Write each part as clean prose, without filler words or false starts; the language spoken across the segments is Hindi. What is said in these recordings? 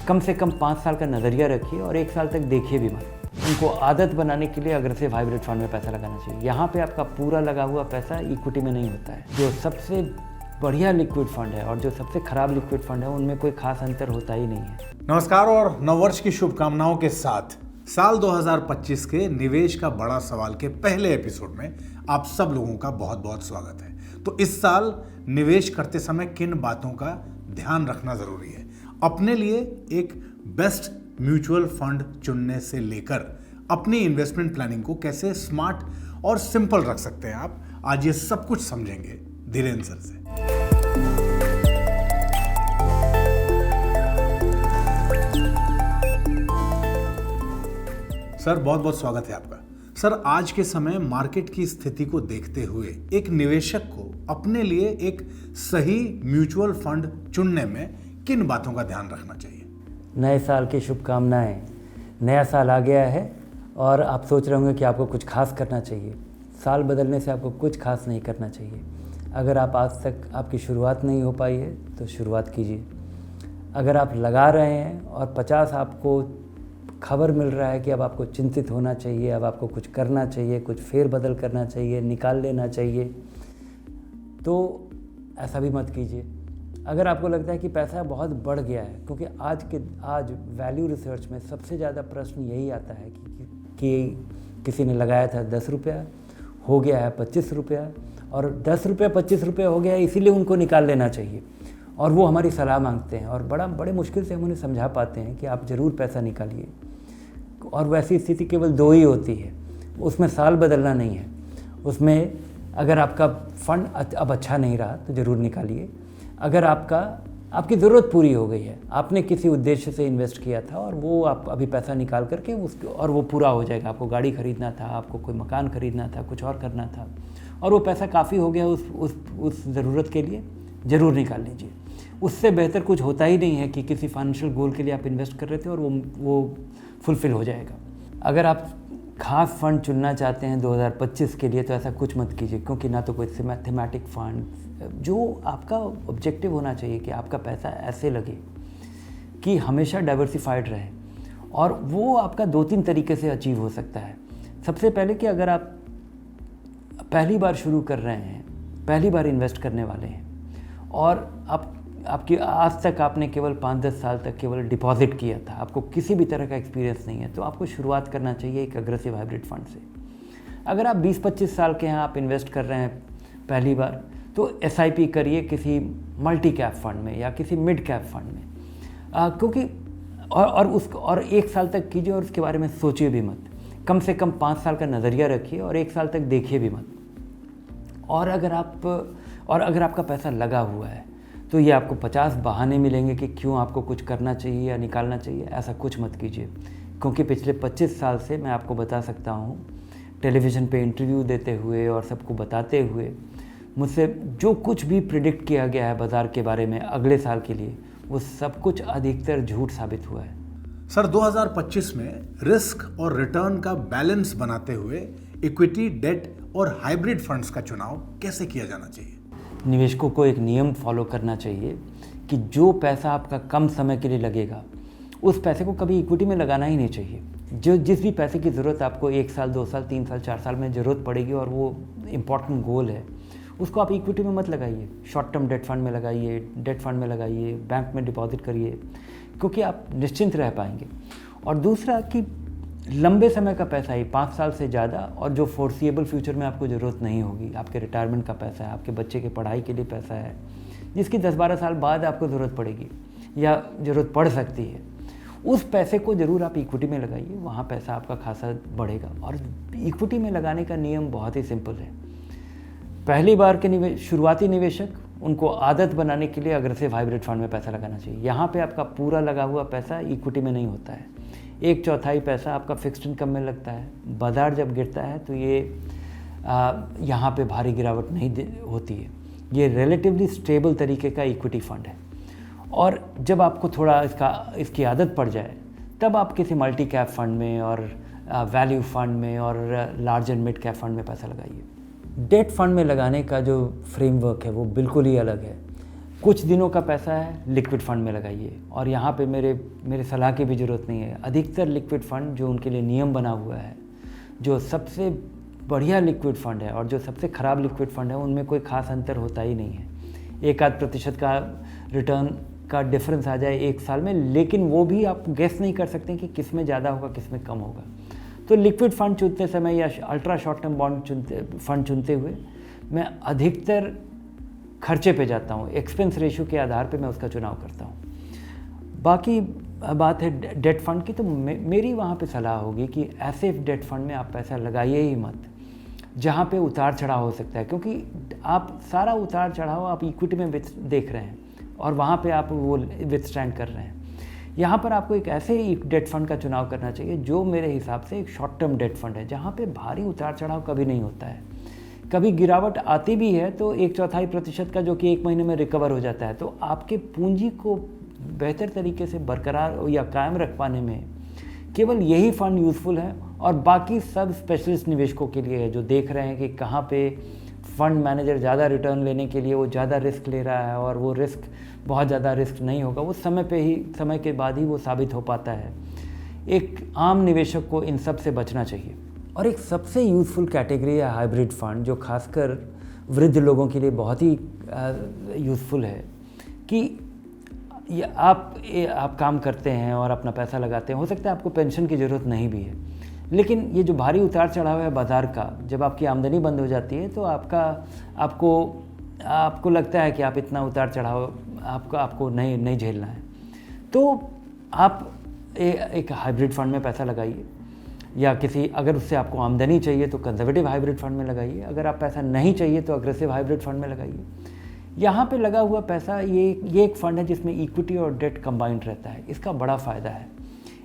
कम से कम 5 साल का नज़रिया रखिए और 1 साल तक देखिए भी मत। उनको आदत बनाने के लिए अग्रेसिव हाइब्रिड फंड में पैसा लगाना चाहिए। यहाँ पे आपका पूरा लगा हुआ पैसा इक्विटी में नहीं होता है। जो सबसे बढ़िया लिक्विड फंड है और जो सबसे खराब लिक्विड फंड है उनमें कोई खास अंतर होता ही नहीं है। नमस्कार और नववर्ष की शुभकामनाओं के साथ साल 2025 के निवेश का बड़ा सवाल के पहले एपिसोड में आप सब लोगों का बहुत बहुत स्वागत है। तो इस साल निवेश करते समय किन बातों का ध्यान रखना जरूरी है, अपने लिए एक बेस्ट म्यूचुअल फंड चुनने से लेकर अपनी इन्वेस्टमेंट प्लानिंग को कैसे स्मार्ट और सिंपल रख सकते हैं आप, आज ये सब कुछ समझेंगे धीरेन्द्र सर से। सर बहुत बहुत स्वागत है आपका। सर, आज के समय मार्केट की स्थिति को देखते हुए एक निवेशक को अपने लिए एक सही म्यूचुअल फंड चुनने में किन बातों का ध्यान रखना चाहिए? नए साल की शुभकामनाएं। नया साल आ गया है और आप सोच रहे होंगे कि आपको कुछ खास करना चाहिए। साल बदलने से आपको कुछ खास नहीं करना चाहिए। अगर आप आज तक आपकी शुरुआत नहीं हो पाई है तो शुरुआत कीजिए। अगर आप लगा रहे हैं और 50 आपको खबर मिल रहा है कि अब आपको चिंतित होना चाहिए, अब आपको कुछ करना चाहिए, कुछ फेरबदल करना चाहिए, निकाल लेना चाहिए, तो ऐसा भी मत कीजिए। अगर आपको लगता है कि पैसा बहुत बढ़ गया है, क्योंकि आज वैल्यू रिसर्च में सबसे ज़्यादा प्रश्न यही आता है कि किसी ने लगाया था 10 रुपया, हो गया है 25 रुपया, और 10 रुपया 25 रुपया हो गया है, इसीलिए उनको निकाल लेना चाहिए। और वो हमारी सलाह मांगते हैं और बड़े मुश्किल से हम उन्हें समझा पाते हैं कि आप ज़रूर पैसा निकालिए। और वैसी स्थिति केवल 2 ही होती है, उसमें साल बदलना नहीं है। उसमें अगर आपका फंड अब अच्छा नहीं रहा तो ज़रूर निकालिए। अगर आपकी ज़रूरत पूरी हो गई है, आपने किसी उद्देश्य से इन्वेस्ट किया था और वो आप अभी पैसा निकाल करके और वो पूरा हो जाएगा। आपको गाड़ी खरीदना था, आपको कोई मकान खरीदना था, कुछ और करना था, और वो पैसा काफ़ी हो गया उस ज़रूरत के लिए, ज़रूर निकाल लीजिए। उससे बेहतर कुछ होता ही नहीं है कि किसी फाइनेंशियल गोल के लिए आप इन्वेस्ट कर रहे थे और वो फुलफ़िल हो जाएगा। अगर आप खास फंड चुनना चाहते हैं 2025 के लिए तो ऐसा कुछ मत कीजिए, क्योंकि ना तो कोई थीमेटिक फंड, जो आपका ऑब्जेक्टिव होना चाहिए कि आपका पैसा ऐसे लगे कि हमेशा डाइवर्सिफाइड रहे, और वो आपका 2-3 तरीके से अचीव हो सकता है। सबसे पहले कि अगर आप पहली बार शुरू कर रहे हैं, पहली बार इन्वेस्ट करने वाले हैं और आपकी आज तक आपने केवल 5-10 साल तक केवल डिपॉजिट किया था, आपको किसी भी तरह का एक्सपीरियंस नहीं है, तो आपको शुरुआत करना चाहिए एक अग्रेसिव हाइब्रिड फंड से। अगर आप 20-25 साल के हैं, आप इन्वेस्ट कर रहे हैं पहली बार, तो SIP करिए किसी मल्टी कैप फंड में या किसी मिड कैप फंड में, क्योंकि और 1 साल तक कीजिए और उसके बारे में सोचिए भी मत। कम से कम 5 साल का नज़रिया रखिए और 1 साल तक देखिए भी मत। और अगर आपका पैसा लगा हुआ है तो ये आपको 50 बहाने मिलेंगे कि क्यों आपको कुछ करना चाहिए या निकालना चाहिए। ऐसा कुछ मत कीजिए, क्योंकि पिछले 25 साल से मैं आपको बता सकता हूँ, टेलीविज़न पे इंटरव्यू देते हुए और सबको बताते हुए, मुझसे जो कुछ भी प्रिडिक्ट किया गया है बाज़ार के बारे में अगले साल के लिए, वो सब कुछ अधिकतर झूठ साबित हुआ है। सर, 2025 में रिस्क और रिटर्न का बैलेंस बनाते हुए इक्विटी, डेट और हाइब्रिड फंड्स का चुनाव कैसे किया जाना चाहिए? निवेशकों को एक नियम फॉलो करना चाहिए कि जो पैसा आपका कम समय के लिए लगेगा, उस पैसे को कभी इक्विटी में लगाना ही नहीं चाहिए। जिस भी पैसे की ज़रूरत आपको 1 साल, 2 साल, 3 साल, 4 साल में ज़रूरत पड़ेगी और वो इम्पॉर्टेंट गोल है, उसको आप इक्विटी में मत लगाइए। शॉर्ट टर्म डेट फंड में लगाइए, डेट फंड में लगाइए, बैंक में डिपॉजिट करिए, क्योंकि आप निश्चिंत रह पाएंगे। और दूसरा कि लंबे समय का पैसा ही, 5 साल से ज़्यादा, और जो फोर्सिएबल फ्यूचर में आपको ज़रूरत नहीं होगी, आपके रिटायरमेंट का पैसा है, आपके बच्चे के पढ़ाई के लिए पैसा है, जिसकी 10-12 साल बाद आपको ज़रूरत पड़ेगी या ज़रूरत पड़ सकती है, उस पैसे को ज़रूर आप इक्विटी में लगाइए। वहाँ पैसा आपका खासा बढ़ेगा। और इक्विटी में लगाने का नियम बहुत ही सिंपल है। पहली बार के शुरुआती निवेशक, उनको आदत बनाने के लिए अग्रेसिव हाइब्रिड फंड में पैसा लगाना चाहिए। यहाँ पे आपका पूरा लगा हुआ पैसा इक्विटी में नहीं होता है। 1/4 पैसा आपका फिक्स्ड इनकम में लगता है। बाजार जब गिरता है तो ये यहाँ पे भारी गिरावट नहीं होती है। ये रिलेटिवली स्टेबल तरीके का इक्विटी फंड है। और जब आपको थोड़ा इसकी आदत पड़ जाए, तब आप किसी मल्टी कैप फंड में और वैल्यू फंड में और large and mid cap fund में पैसा लगाइए। डेट फंड में लगाने का जो फ्रेमवर्क है वो बिल्कुल ही अलग है। कुछ दिनों का पैसा है लिक्विड फंड में लगाइए, और यहाँ पे मेरे सलाह की भी ज़रूरत नहीं है। अधिकतर लिक्विड फंड जो उनके लिए नियम बना हुआ है, जो सबसे बढ़िया लिक्विड फंड है और जो सबसे ख़राब लिक्विड फंड है, उनमें कोई ख़ास अंतर होता ही नहीं है। 1-8% का रिटर्न का डिफरेंस आ जाए एक साल में, लेकिन वो भी आप गेस नहीं कर सकते कि किस में ज़्यादा होगा किस में कम होगा। तो लिक्विड फंड चुनते समय या अल्ट्रा शॉर्ट टर्म फंड चुनते हुए मैं अधिकतर खर्चे पे जाता हूँ, एक्सपेंस रेशियो के आधार पे मैं उसका चुनाव करता हूँ। बाकी बात है डेट फंड की, तो मेरी वहाँ पे सलाह होगी कि ऐसे डेट फंड में आप पैसा लगाइए ही मत जहाँ पे उतार चढ़ाव हो सकता है, क्योंकि आप सारा उतार चढ़ाव आप इक्विटी में देख रहे हैं और वहाँ पे आप वो विथस्टैंड कर रहे हैं। यहाँ पर आपको एक ऐसे एक डेट फंड का चुनाव करना चाहिए जो मेरे हिसाब से एक शॉर्ट टर्म डेट फंड है, जहाँ पे भारी उतार चढ़ाव कभी नहीं होता है। कभी गिरावट आती भी है तो 1/4% का, जो कि 1 महीने में रिकवर हो जाता है। तो आपके पूंजी को बेहतर तरीके से बरकरार या कायम रख पाने में केवल यही फंड यूज़फुल है, और बाकी सब स्पेशलिस्ट निवेशकों के लिए है जो देख रहे हैं कि कहाँ पे फंड मैनेजर ज़्यादा रिटर्न लेने के लिए वो ज़्यादा रिस्क ले रहा है और वो रिस्क बहुत ज़्यादा रिस्क नहीं होगा, वो समय के बाद ही वो साबित हो पाता है। एक आम निवेशक को इन सब से बचना चाहिए। और एक सबसे यूज़फुल कैटेगरी है हाइब्रिड फंड, जो खासकर वृद्ध लोगों के लिए बहुत ही यूज़फुल है कि आप काम करते हैं और अपना पैसा लगाते हैं। हो सकता है आपको पेंशन की ज़रूरत नहीं भी है, लेकिन ये जो भारी उतार चढ़ाव है बाज़ार का, जब आपकी आमदनी बंद हो जाती है तो आपको लगता है कि आप इतना उतार चढ़ाव आपको नहीं झेलना है, तो आप एक हाइब्रिड फंड में पैसा लगाइए, या अगर उससे आपको आमदनी चाहिए तो कंजर्वेटिव हाइब्रिड फंड में लगाइए, अगर आप पैसा नहीं चाहिए तो अग्रेसिव हाइब्रिड फंड में लगाइए। यहाँ पे लगा हुआ पैसा ये एक फंड है जिसमें इक्विटी और डेट कंबाइंड रहता है। इसका बड़ा फ़ायदा है,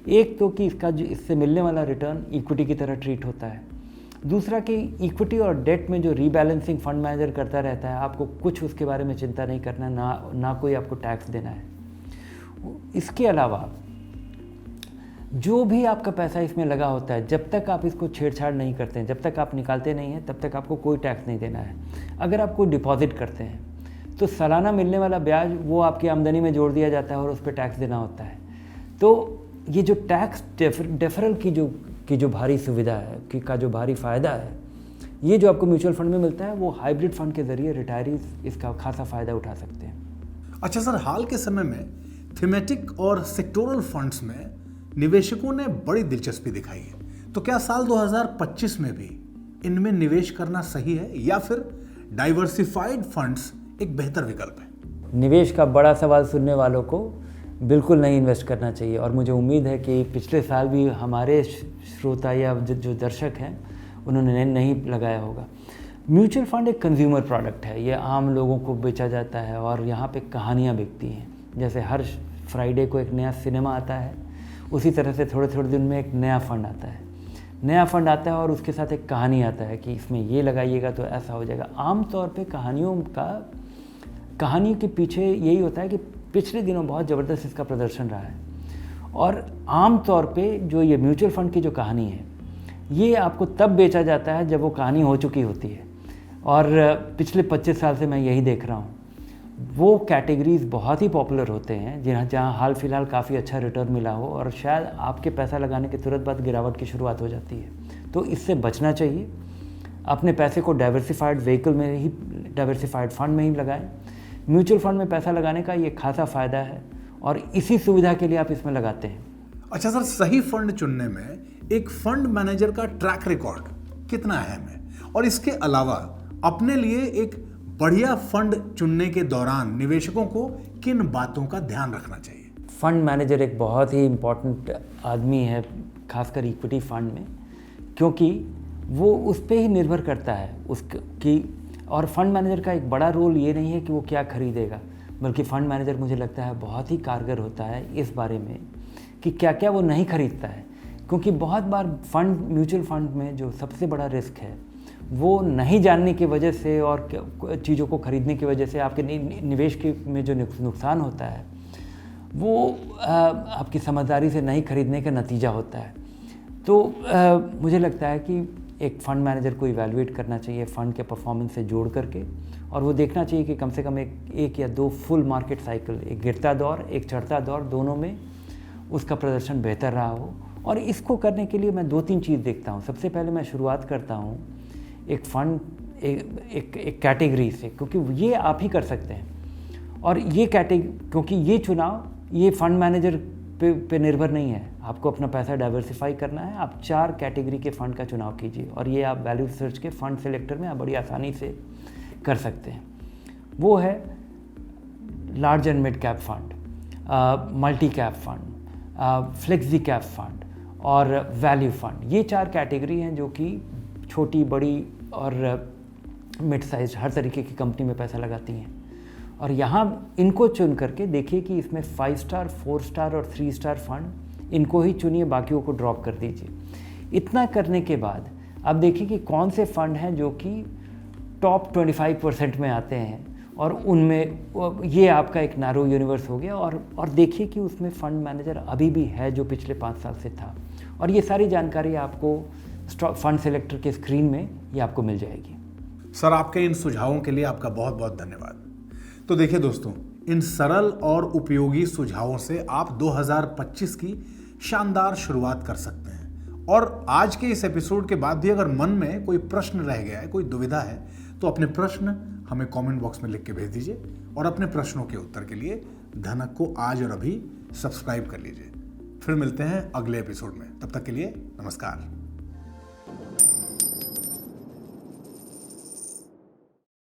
एक तो कि इससे मिलने वाला रिटर्न इक्विटी की तरह ट्रीट होता है, दूसरा कि इक्विटी और डेट में जो रीबैलेंसिंग फंड मैनेजर करता रहता है, आपको कुछ उसके बारे में चिंता नहीं करना, ना कोई आपको टैक्स देना है। इसके अलावा जो भी आपका पैसा इसमें लगा होता है, जब तक आप इसको छेड़छाड़ नहीं करते हैं, जब तक आप निकालते नहीं हैं, तब तक आपको कोई टैक्स नहीं देना है। अगर आप कोई डिपॉजिट करते हैं तो सालाना मिलने वाला ब्याज वो आपकी आमदनी में जोड़ दिया जाता है और उस पर टैक्स देना होता है। तो ये जो टैक्स डेफरल की जो भारी सुविधा है, का जो भारी फ़ायदा है, ये जो आपको म्यूचुअल फंड में मिलता है, वो हाइब्रिड फंड के ज़रिए रिटायरीज इसका खासा फ़ायदा उठा सकते हैं। अच्छा सर, हाल के समय में थीमेटिक और सेक्टोरल फंड्स में निवेशकों ने बड़ी दिलचस्पी दिखाई है, तो क्या साल 2025 में भी इनमें निवेश करना सही है, या फिर डाइवर्सिफाइड फंड्स एक बेहतर विकल्प है? निवेश का बड़ा सवाल सुनने वालों को बिल्कुल नहीं इन्वेस्ट करना चाहिए, और मुझे उम्मीद है कि पिछले साल भी हमारे श्रोता या जो दर्शक हैं उन्होंने नहीं लगाया होगा। म्यूचुअल फंड एक कंज्यूमर प्रोडक्ट है, ये आम लोगों को बेचा जाता है और यहाँ पे कहानियाँ बिकती हैं। जैसे हर फ्राइडे को एक नया सिनेमा आता है, उसी तरह से थोड़े दिन में एक नया फंड आता है और उसके साथ एक कहानी आता है कि इसमें ये लगाइएगा तो ऐसा हो जाएगा। आम तौर पे कहानी के पीछे यही होता है कि पिछले दिनों बहुत ज़बरदस्त इसका प्रदर्शन रहा है, और आम तौर पे जो ये म्यूचुअल फंड की जो कहानी है, ये आपको तब बेचा जाता है जब वो कहानी हो चुकी होती है, और पिछले 25 साल से मैं यही देख रहा हूँ। वो कैटेगरीज बहुत ही पॉपुलर होते हैं जहाँ हाल फिलहाल काफ़ी अच्छा रिटर्न मिला हो, और शायद आपके पैसा लगाने के तुरंत बाद गिरावट की शुरुआत हो जाती है। तो इससे बचना चाहिए। अपने पैसे को डाइवर्सिफाइड फंड में ही लगाएं। म्यूचुअल फंड में पैसा लगाने का ये खासा फ़ायदा है, और इसी सुविधा के लिए आप इसमें लगाते हैं। अच्छा सर, सही फंड चुनने में एक फंड मैनेजर का ट्रैक रिकॉर्ड कितना अहम है, और इसके अलावा अपने लिए एक बढ़िया फंड चुनने के दौरान निवेशकों को किन बातों का ध्यान रखना चाहिए? फंड मैनेजर एक बहुत ही इम्पोर्टेंट आदमी है, खासकर इक्विटी फंड में, क्योंकि वो उस पर ही निर्भर करता है उसकी। और फंड मैनेजर का एक बड़ा रोल ये नहीं है कि वो क्या खरीदेगा, बल्कि फ़ंड मैनेजर मुझे लगता है बहुत ही कारगर होता है इस बारे में कि क्या क्या वो नहीं खरीदता है। क्योंकि बहुत बार म्यूचुअल फंड में जो सबसे बड़ा रिस्क है वो नहीं जानने की वजह से और चीज़ों को खरीदने की वजह से आपके निवेश में जो नुकसान होता है वो आपकी समझदारी से नहीं खरीदने का नतीजा होता है। तो मुझे लगता है कि एक फ़ंड मैनेजर को इवैल्यूएट करना चाहिए फ़ंड के परफॉर्मेंस से जोड़ करके, और वो देखना चाहिए कि कम से कम एक या दो फुल मार्केट साइकिल, एक गिरता दौर एक चढ़ता दौर, दोनों में उसका प्रदर्शन बेहतर रहा हो। और इसको करने के लिए मैं 2-3 चीज़ देखता हूँ। सबसे पहले मैं शुरुआत करता हूँ एक फ़ंड एक कैटेगरी से, क्योंकि ये आप ही कर सकते हैं। और ये क्योंकि ये चुनाव ये फ़ंड मैनेजर पे निर्भर नहीं है, आपको अपना पैसा डाइवर्सिफाई करना है। आप 4 कैटेगरी के फ़ंड का चुनाव कीजिए, और ये आप वैल्यू सर्च के फ़ंड सेलेक्टर में आप बड़ी आसानी से कर सकते हैं। वो है large and mid cap fund, multi cap fund, flexi cap fund और वैल्यू फंड। ये 4 कैटेगरी हैं जो कि छोटी, बड़ी और मिड साइज हर तरीके की कंपनी में पैसा लगाती हैं। और यहाँ इनको चुन करके देखिए कि इसमें 5 स्टार, 4 स्टार और 3 स्टार फंड, इनको ही चुनिए, बाकियों को ड्रॉप कर दीजिए। इतना करने के बाद अब देखिए कि कौन से फंड हैं जो कि टॉप 25% में आते हैं, और उनमें ये आपका एक नैरो यूनिवर्स हो गया। और देखिए कि उसमें फ़ंड मैनेजर अभी भी है जो पिछले 5 साल से था। और ये सारी जानकारी आपको फ़ंड सेलेक्टर के स्क्रीन में ये आपको मिल जाएगी। सर, आपके इन सुझावों के लिए आपका बहुत बहुत धन्यवाद। तो देखिए दोस्तों, इन सरल और उपयोगी सुझावों से आप 2025 की शानदार शुरुआत कर सकते हैं। और आज के इस एपिसोड के बाद भी अगर मन में कोई प्रश्न रह गया है, कोई दुविधा है, तो अपने प्रश्न हमें कमेंट बॉक्स में लिख के भेज दीजिए। और अपने प्रश्नों के उत्तर के लिए धनक को आज और अभी सब्सक्राइब कर लीजिए। फिर मिलते हैं अगले एपिसोड में। तब तक के लिए नमस्कार।